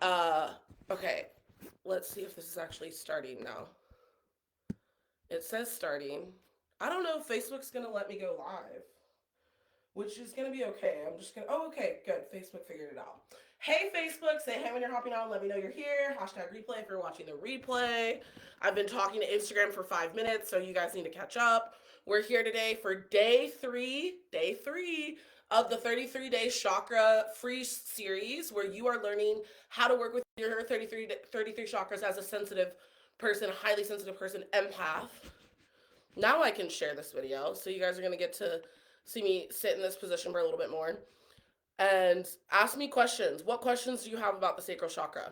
Uh, okay. Let's see if this is actually starting now. It says starting. I don't know if Facebook's gonna let me go live, which is gonna be okay. I'm just gonna. Oh, okay, good. Facebook figured it out. Hey, Facebook, say hey when you're hopping on. Let me know you're here. Hashtag replay if you're watching the replay. I've been talking to Instagram for 5 minutes, so you guys need to catch up. We're here today for day three of the 33-day chakra free series, where you are learning how to work with your 33 chakras as a sensitive person, highly sensitive person, empath. Now I can share this video, so you guys are gonna get to see me sit in this position for a little bit more and ask me questions. What questions do you have about the sacral chakra?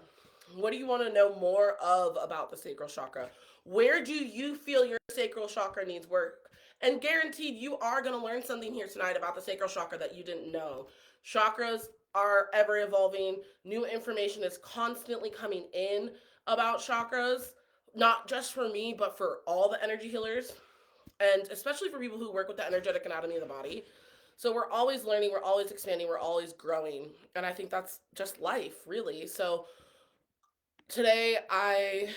What do you want to know more of about the sacral chakra? Where do you feel your sacral chakra needs work? And guaranteed, you are going to learn something here tonight about the sacral chakra that you didn't know. Chakras are ever evolving. New information is constantly coming in about chakras, not just for me, but for all the energy healers, and especially for people who work with the energetic anatomy of the body. So we're always learning, we're always expanding, we're always growing. And I think that's just life, really. So today I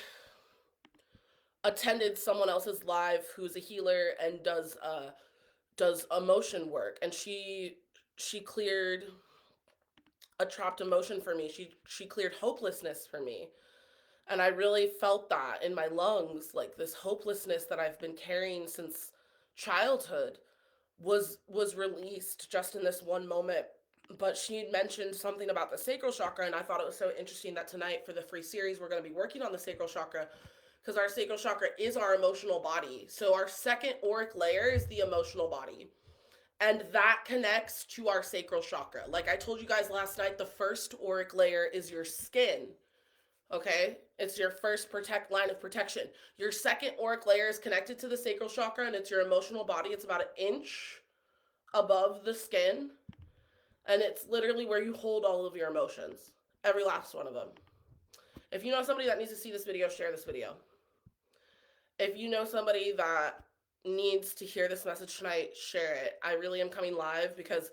attended someone else's live who's a healer and does emotion work, and she cleared a trapped emotion for me. She cleared hopelessness for me. And I really felt that in my lungs, like this hopelessness that I've been carrying since childhood was released just in this one moment. But she mentioned something about the sacral chakra, and I thought it was so interesting that tonight for the free series we're going to be working on the sacral chakra, because our sacral chakra is our emotional body. So our second auric layer is the emotional body, and that connects to our sacral chakra. Like I told you guys last night, the first auric layer is your skin. Okay, it's your first protect line of protection. Your second auric layer is connected to the sacral chakra, and it's your emotional body. It's about an inch above the skin, and it's literally where you hold all of your emotions, every last one of them. If you know somebody that needs to see this video, share this video. If you know somebody that needs to hear this message tonight, share it. I really am coming live because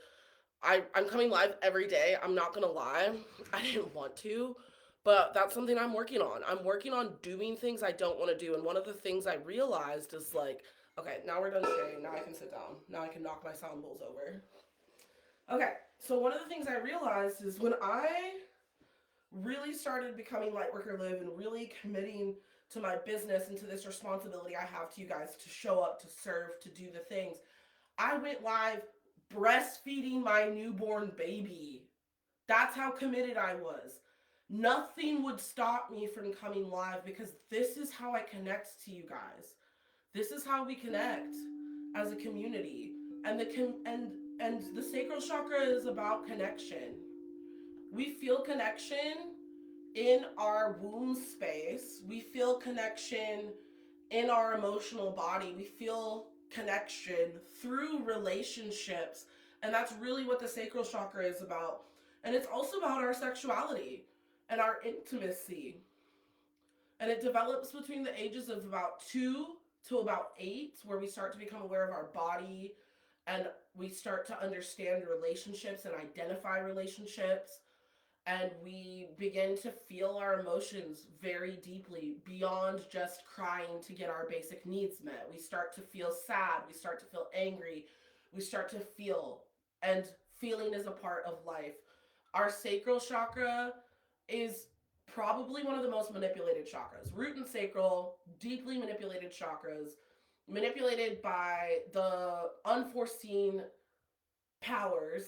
I'm coming live every day. I'm not gonna lie, I didn't want to, but that's something I'm working on. I'm working on doing things I don't want to do, and one of the things I realized is like, okay, now we're done sharing. Now I can sit down. Now I can knock my sound bowls over. Okay, so one of the things I realized is when I really started becoming light worker live and really committing to my business and to this responsibility I have to you guys to show up, to serve, to do the things, I went live breastfeeding my newborn baby. That's how committed I was. Nothing would stop me from coming live because this is how I connect to you guys. This is how we connect as a community. And the sacral chakra is about connection. We feel connection in our womb space. We feel connection in our emotional body. We feel connection through relationships. And that's really what the sacral chakra is about. And it's also about our sexuality and our intimacy. And it develops between the ages of about 2 to about 8, where we start to become aware of our body and we start to understand relationships and identify relationships, and we begin to feel our emotions very deeply beyond just crying to get our basic needs met. We start to feel sad, we start to feel angry, we start to feel, and feeling is a part of life. Our sacral chakra is probably one of the most manipulated chakras. Root and sacral, deeply manipulated chakras, manipulated by the unforeseen powers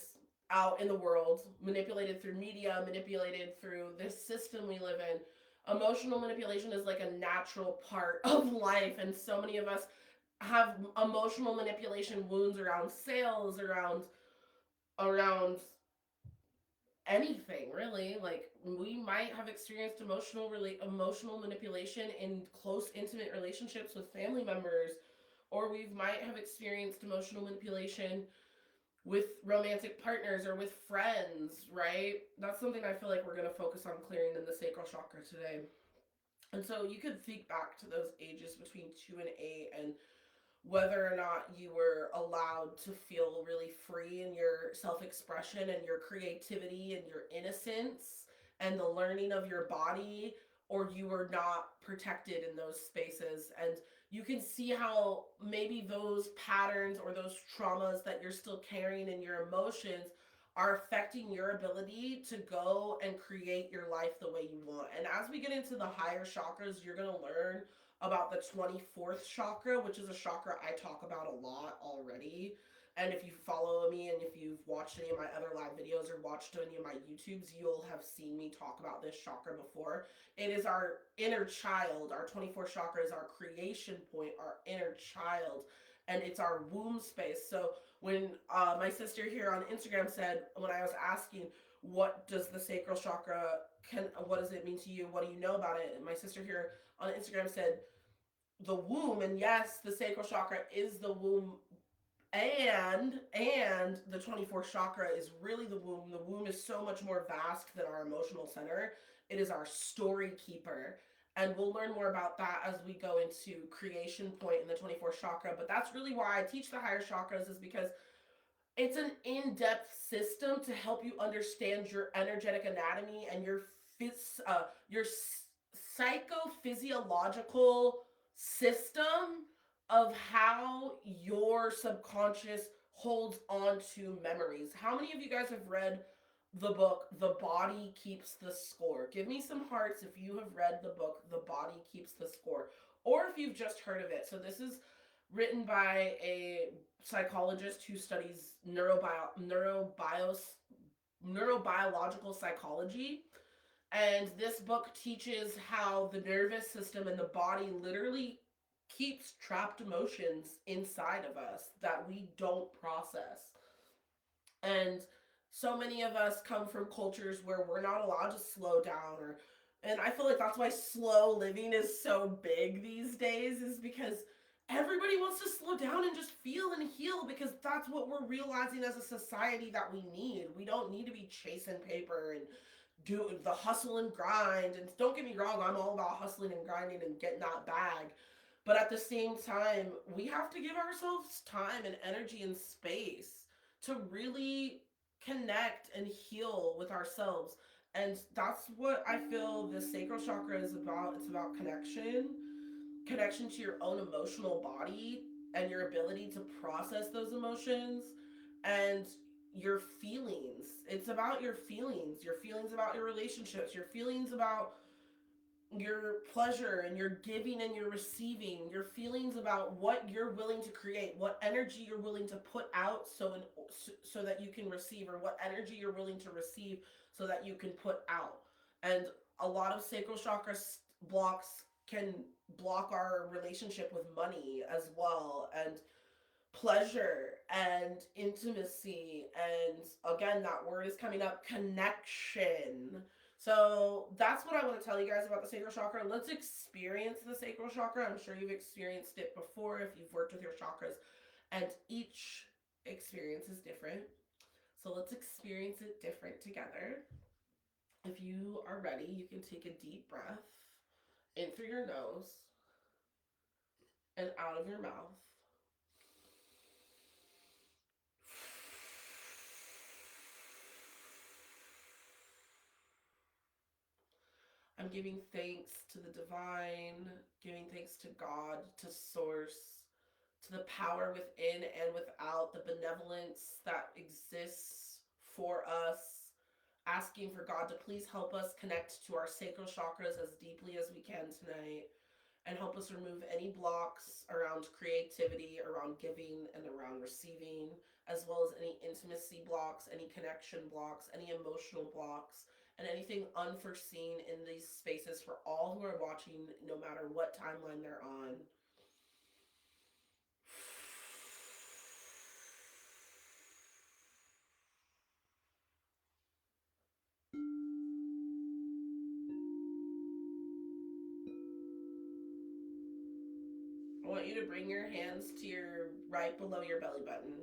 out in the world, manipulated through media, manipulated through this system we live in. Emotional manipulation is like a natural part of life, and so many of us have emotional manipulation wounds around sales, around anything really. Like we might have experienced emotional manipulation in close intimate relationships with family members, or we might have experienced emotional manipulation with romantic partners or with friends, right? That's something I feel like we're going to focus on clearing in the sacral chakra today. And so you could think back to those ages between 2 and 8 and whether or not you were allowed to feel really free in your self expression and your creativity and your innocence and the learning of your body, or you are not protected in those spaces. And you can see how maybe those patterns or those traumas that you're still carrying in your emotions are affecting your ability to go and create your life the way you want. And as we get into the higher chakras, you're going to learn about the 24th chakra, which is a chakra I talk about a lot already. And if you follow me and if you've watched any of my other live videos or watched any of my YouTubes, you'll have seen me talk about this chakra before. It is our inner child. Our 24th chakra is our creation point, our inner child, and it's our womb space. So when my sister here on Instagram said, when I was asking, what does the sacral chakra, what does it mean to you? What do you know about it? And my sister here on Instagram said, the womb. And yes, the sacral chakra is the womb, and the 24th chakra is really the womb. The womb is so much more vast than our emotional center. It is our story keeper. And we'll learn more about that as we go into creation point in the 24th chakra. But that's really why I teach the higher chakras, is because it's an in-depth system to help you understand your energetic anatomy and your psychophysiological system of how your subconscious holds on to memories. How many of you guys have read the book The Body Keeps the Score? Give me some hearts if you have read the book The Body Keeps the Score, or if you've just heard of it. So this is written by a psychologist who studies neurobiological psychology. And this book teaches how the nervous system and the body literally keeps trapped emotions inside of us that we don't process. And so many of us come from cultures where we're not allowed to slow down, and I feel like that's why slow living is so big these days, is because everybody wants to slow down and just feel and heal, because that's what we're realizing as a society that we need. We don't need to be chasing paper and do the hustle and grind. And don't get me wrong, I'm all about hustling and grinding and getting that bag. But at the same time, we have to give ourselves time and energy and space to really connect and heal with ourselves. And that's what I feel the sacral chakra is about. It's about connection to your own emotional body and your ability to process those emotions and your feelings. It's about your feelings about your relationships, your feelings about your pleasure and your giving and your receiving, your feelings about what you're willing to create, what energy you're willing to put out so that you can receive, or what energy you're willing to receive so that you can put out. And a lot of sacral chakra blocks can block our relationship with money as well, and pleasure and intimacy, and again, that word is coming up, connection. So that's what I want to tell you guys about the sacral chakra. Let's experience the sacral chakra. I'm sure you've experienced it before if you've worked with your chakras, and each experience is different. So let's experience it different together. If you are ready, you can take a deep breath in through your nose and out of your mouth. I'm giving thanks to the divine, giving thanks to God, to source, to the power within and without, the benevolence that exists for us, asking for God to please help us connect to our sacral chakras as deeply as we can tonight, and help us remove any blocks around creativity, around giving, and around receiving, as well as any intimacy blocks, any connection blocks, any emotional blocks, and anything unforeseen in these spaces for all who are watching, no matter what timeline they're on. I want you to bring your hands to your right below your belly button.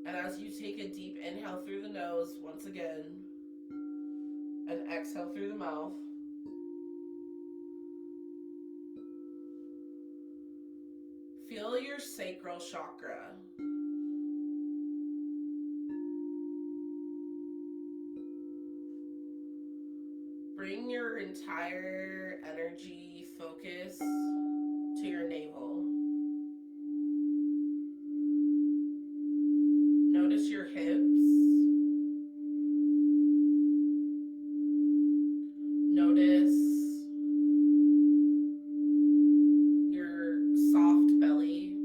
And as you take a deep inhale through the nose once again, and exhale through the mouth, feel your sacral chakra. Bring your entire energy focus to your navel. Notice your hips. Notice your soft belly.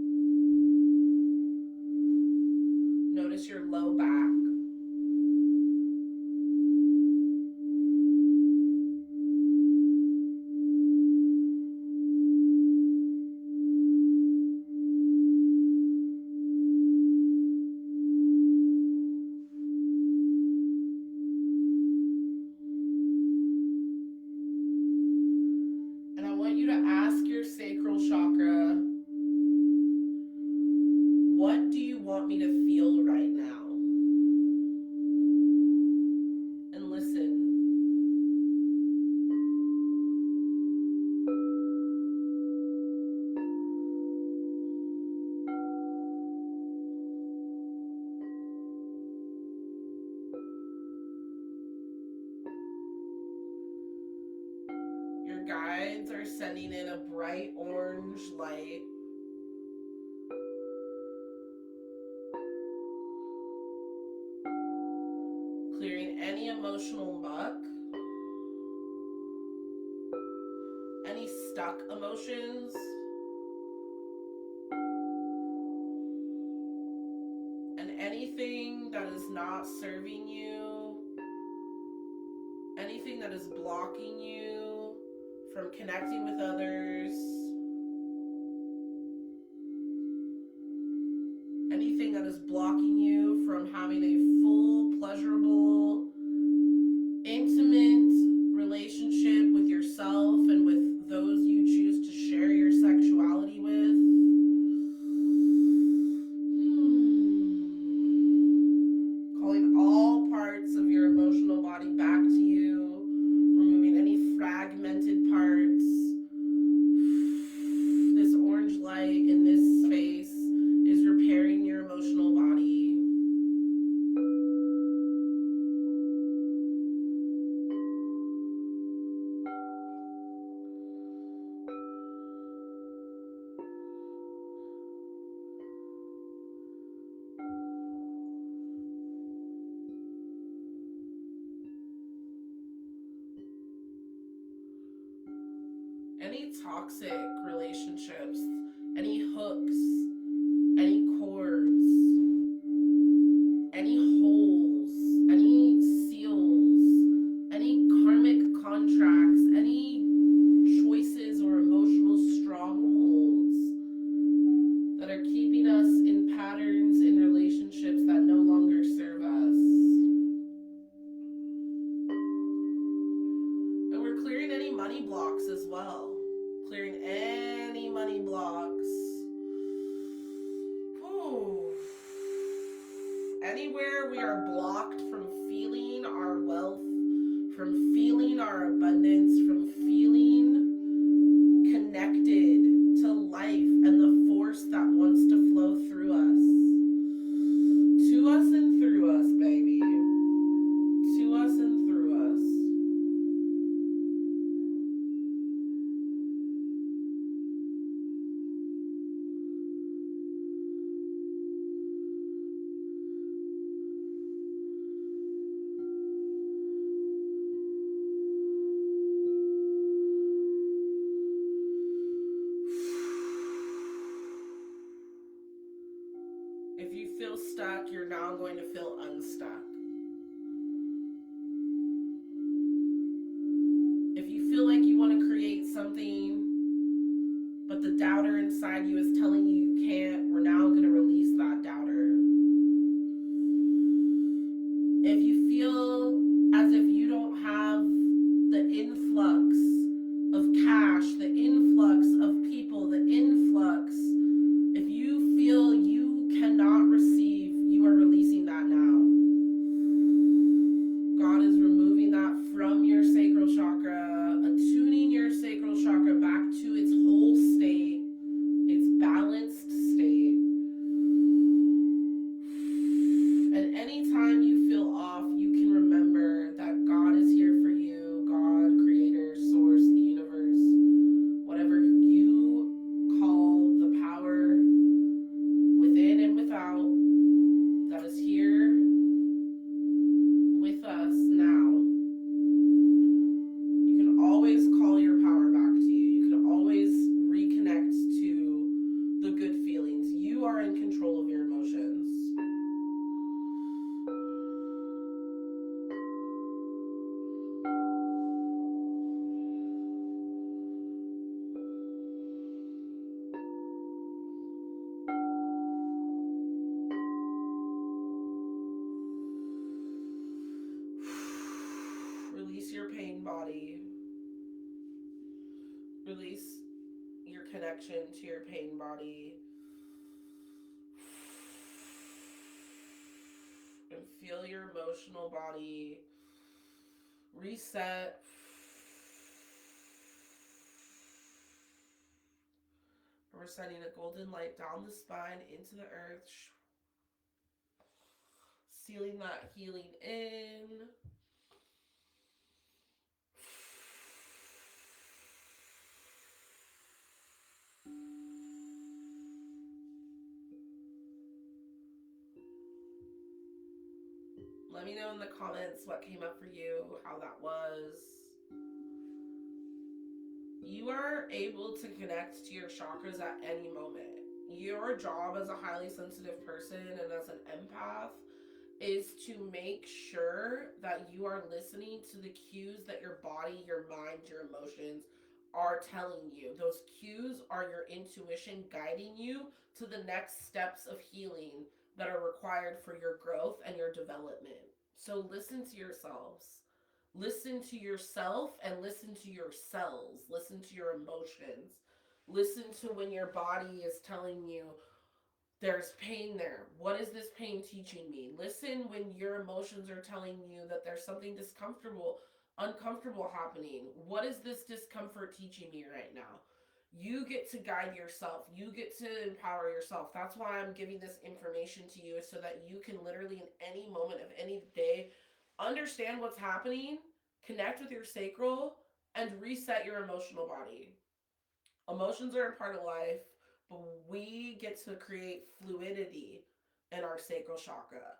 Notice your low back. And I want you to ask your sacral chakra, what do you want me to feel right now? And listen. Your guides are sending in a bright orange light. Clearing any emotional muck, any stuck emotions, and anything that is not serving you, anything that is blocking you from connecting with others, anything that is blocking you from having a full, pleasurable, intimate relationship with yourself and with those you choose to share your sexuality with. Calling all parts of your emotional body back to you, removing any fragmented parts. This orange light in this space is repairing your emotional body. Any toxic relationships, any hooks, any cords, any holes, any seals, any karmic contracts, any choices or emotional strongholds that are keeping us in patterns in relationships that no longer serve us. And we're clearing any money blocks as well. Clearing any money blocks. Ooh. Anywhere we are blocked from feeling our wealth, from feeling our abundance, from feeling connected to life and the force that wants to flow through us. To us and through us, baby. To us and through us. If you feel stuck, you're now going to feel unstuck. If you feel like you want to create something, but the doubter inside you is telling you you can't, we're now going to release that doubter. If you feel as if you don't have the influx of cash, the influx of people, the influx, if you feel you cannot receive, you are releasing that now. God is removing that from your sacral chakra, attuning your sacral chakra back to its whole state, its balanced state. And anytime you feel off, pain body. Release your connection to your pain body. And feel your emotional body reset. We're sending a golden light down the spine into the earth, sealing that healing in. Let me know in the comments what came up for you, how that was. You are able to connect to your chakras at any moment. Your job as a highly sensitive person and as an empath is to make sure that you are listening to the cues that your body, your mind, your emotions are telling you. Those cues are your intuition guiding you to the next steps of healing that are required for your growth and your development. So listen to yourselves. Listen to yourself and listen to your cells. Listen to your emotions. Listen to when your body is telling you, there's pain there. What is this pain teaching me? Listen when your emotions are telling you that there's something uncomfortable happening. What is this discomfort teaching me right now? You get to guide yourself. You get to empower yourself. That's why I'm giving this information to you, so that you can literally in any moment of any day understand what's happening, connect with your sacral, and reset your emotional body. Emotions are a part of life, but we get to create fluidity in our sacral chakra.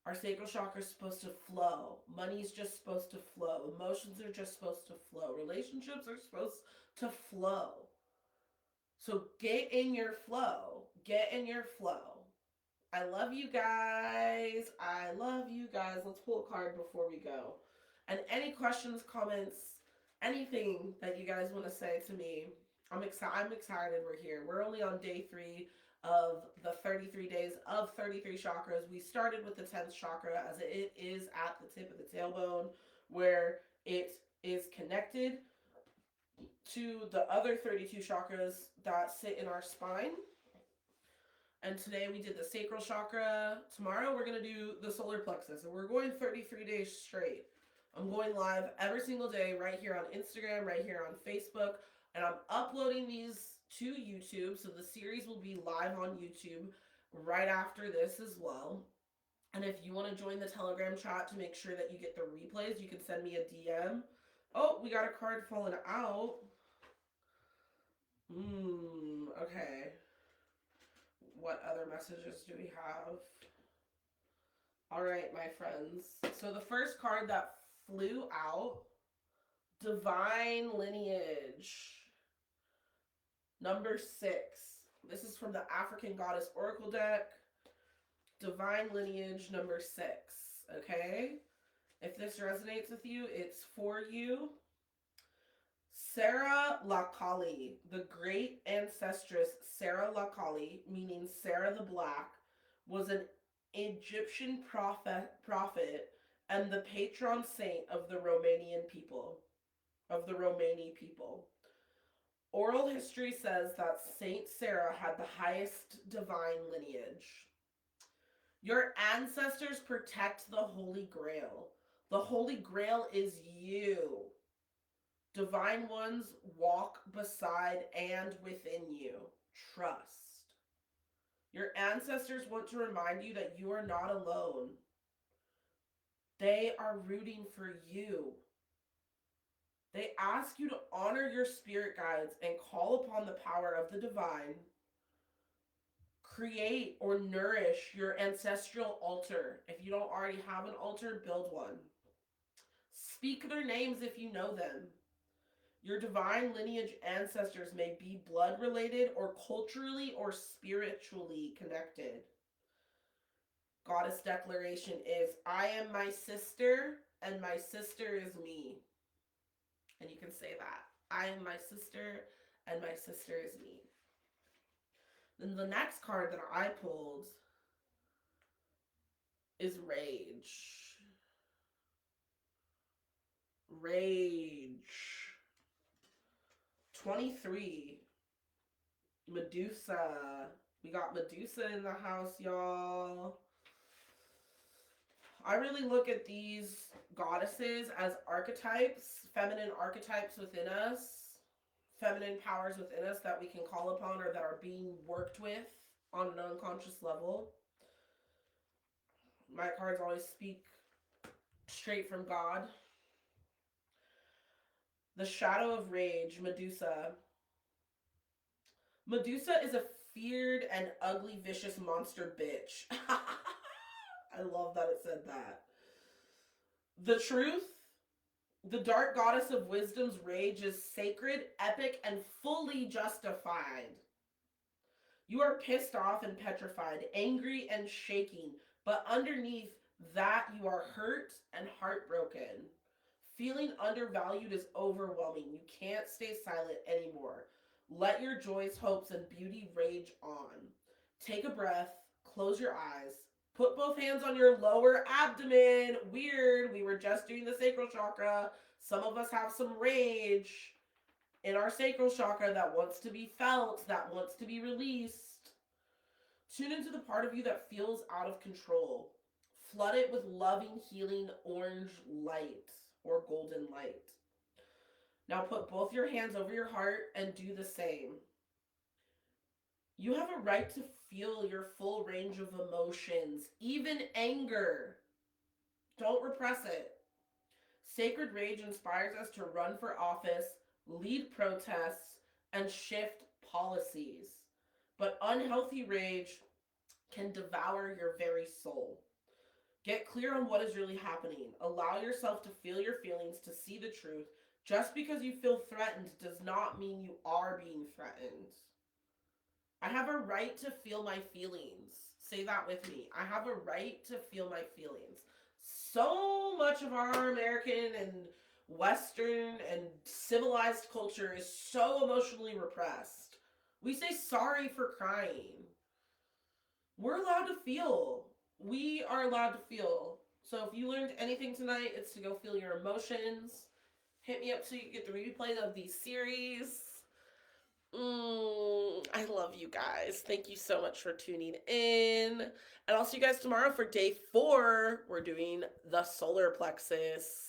Our sacral chakra is supposed to flow. Money's just supposed to flow. Emotions are just supposed to flow. Relationships are supposed to flow. So get in your flow. Get in your flow. I love you guys. I love you guys. Let's pull a card before we go. And any questions, comments, anything that you guys want to say to me, I'm excited we're here. We're only on day 3 of the 33 days of 33 chakras. We started with the 10th chakra, as it is at the tip of the tailbone, where it is connected to the other 32 chakras that sit in our spine. And today we did the sacral chakra. Tomorrow we're going to do the solar plexus. And we're going 33 days straight. I'm going live every single day right here on Instagram, right here on Facebook. And I'm uploading these to YouTube. So the series will be live on YouTube right after this as well. And if you want to join the Telegram chat to make sure that you get the replays, you can send me a DM. Oh, we got a card falling out. Okay. What other messages do we have? All right, my friends. So the first card that flew out, Divine Lineage, number 6. This is from the African Goddess Oracle deck. Divine Lineage, number 6. Okay? If this resonates with you, it's for you. Sarah Lakali, the great ancestress Sarah Lakali, meaning Sarah the Black, was an Egyptian prophet and the patron saint of the Romanian people, Oral history says that Saint Sarah had the highest divine lineage. Your ancestors protect the Holy Grail. The Holy Grail is you. Divine ones walk beside and within you. Trust. Your ancestors want to remind you that you are not alone. They are rooting for you. They ask you to honor your spirit guides and call upon the power of the divine. Create or nourish your ancestral altar. If you don't already have an altar, build one. Speak their names if you know them. Your divine lineage ancestors may be blood related or culturally or spiritually connected. Goddess declaration is, I am my sister and my sister is me. And you can say that. I am my sister and my sister is me. Then the next card that I pulled is Rage. Rage. 23. Medusa. We got Medusa in the house, y'all. I really look at these goddesses as archetypes, feminine archetypes within us, feminine powers within us that we can call upon or that are being worked with on an unconscious level. My cards always speak straight from God. The Shadow of Rage, Medusa. Medusa is a feared and ugly, vicious monster bitch. I love that it said that. The Truth. The dark goddess of wisdom's rage is sacred, epic, and fully justified. You are pissed off and petrified, angry and shaking, but underneath that you are hurt and heartbroken. Feeling undervalued is overwhelming. You can't stay silent anymore. Let your joys, hopes, and beauty rage on. Take a breath, close your eyes, put both hands on your lower abdomen. Weird, we were just doing the sacral chakra. Some of us have some rage in our sacral chakra that wants to be felt, that wants to be released. Tune into the part of you that feels out of control. Flood it with loving, healing orange light or golden light. Now put both your hands over your heart and do the same. You have a right to feel your full range of emotions, even anger. Don't repress it. Sacred rage inspires us to run for office, lead protests, and shift policies. But unhealthy rage can devour your very soul. Get clear on what is really happening. Allow yourself to feel your feelings, to see the truth. Just because you feel threatened does not mean you are being threatened. I have a right to feel my feelings. Say that with me. I have a right to feel my feelings. So much of our American and Western and civilized culture is so emotionally repressed. We say sorry for crying. We're allowed to feel. We are allowed to feel. So if you learned anything tonight, it's to go feel your emotions. Hit me up so you can get the replay of these series. I love you guys. Thank you so much for tuning in. And I'll see you guys tomorrow for day 4. We're doing the solar plexus.